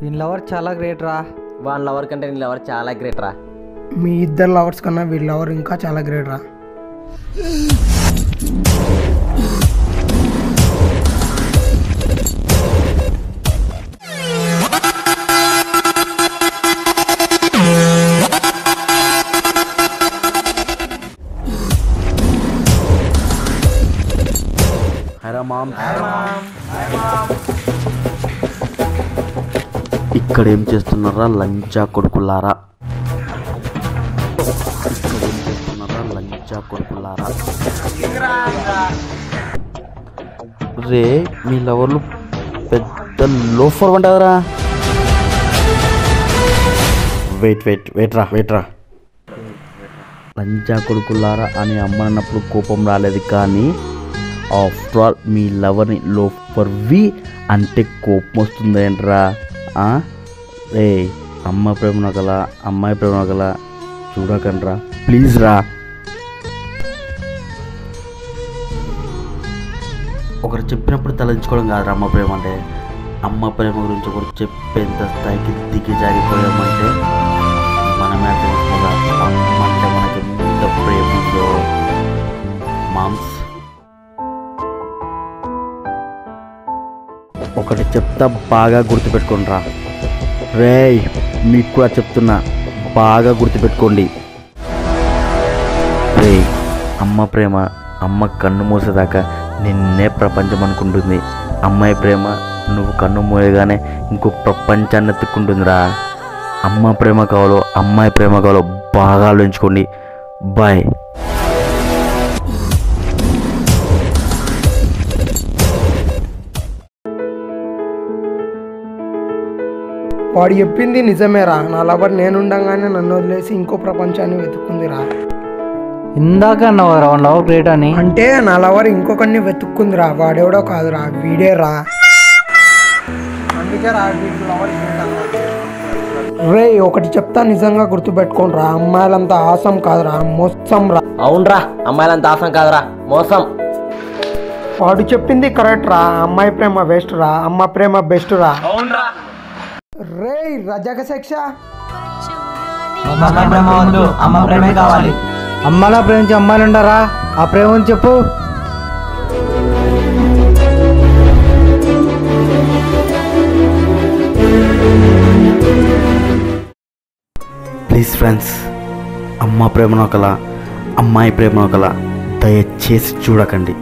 వీళ్ళ లవర్ చాలా గ్రేట్ రా. వాళ్ళ లవర్ కంటే నీ లవర్ చాలా గ్రేట్ రా. మీ ఇద్దరు లవర్స్ కన్నా వీళ్ళ లవర్ ఇంకా చాలా గ్రేట్ రా. ఇక్కడ ఏం చేస్తున్నారా లంచా కొడుకులారా? రే మీ లవర్లు పెద్ద లోఫర్ అంటారా? వెయిట్ రా లంచా కొడుకులారా అని అమ్మనప్పుడు కోపం రాలేదు, కానీ ఆఫ్టర్ ఆల్ మీ లవర్ని లోఫర్వి అంటే కోపం వస్తుంది ఏంట్రా? రే అమ్మ ప్రేమ నగల అమ్మాయి ప్రేమ నగల చూడకండ్రా ప్లీజ్ రా. ఒకరు చెప్పినప్పుడు తలంచుకోవడం కాదురా అమ్మ ప్రేమ అంటే. అమ్మ ప్రేమ గురించి ఒకరు చెప్పేంత స్థాయికి దిగజారిపోయామంటే మనమే తెలుసుకోగా అమ్మ అంటే మనకి ఎంత ప్రేమ ఉందో. మామ్స్ ఒకటి చెప్తా, బాగా గుర్తుపెట్టుకోండి రా. రేయ్ మీకు కూడా చెప్తున్నా, బాగా గుర్తుపెట్టుకోండి. రే అమ్మ ప్రేమ అమ్మ కన్ను మూసేదాకా నిన్నే ప్రపంచం అనుకుంటుంది. అమ్మాయి ప్రేమ నువ్వు కన్ను మూయగానే ఇంకో ప్రపంచాన్ని ఎత్తుక్కుంటుందిరా. అమ్మ ప్రేమ కావాలో అమ్మాయి ప్రేమ కావాలో బాగా ఆలోచించుకోండి. బాయ్. వాడు చెప్పింది నిజమేరా. నా లవర్ నేనుండగానే నన్ను వదిలేసి ఇంకో ప్రపంచాన్ని వెతుక్కుందిరా. ఇందాక అన్నవారా వాళ్ళ లవర్ గ్రేట్ అని. అంటే నా లవర్ ఇంకొకరిని వెతుక్కుందిరా. వాడెవడో కాదురా, వీడే రా. అందుకే రా రే ఒకటి చెప్తా, నిజంగా గుర్తుపెట్టుకోండి రా. అమ్మాయిలంతా ఆసం కాదురా, మోసం రా. అవునరా, అమ్మాయిలంతా ఆసం కాదురా, మోసం. వాడు చెప్పింది కరెక్ట్ రా. అమ్మాయి ప్రేమ వేస్ట్ రా, అమ్మ ప్రేమ బెస్ట్ రా. రే రజక శిక్ష అమ్మ ప్రేమే కావాలి. అమ్మలా ప్రేమించి అమ్మాయిలు ఉండారా? ఆ ప్రేమ చెప్పు. ప్లీజ్ ఫ్రెండ్స్, అమ్మ ప్రేమ నొకలా అమ్మాయి ప్రేమ నొకలా దయచేసి చూడకండి.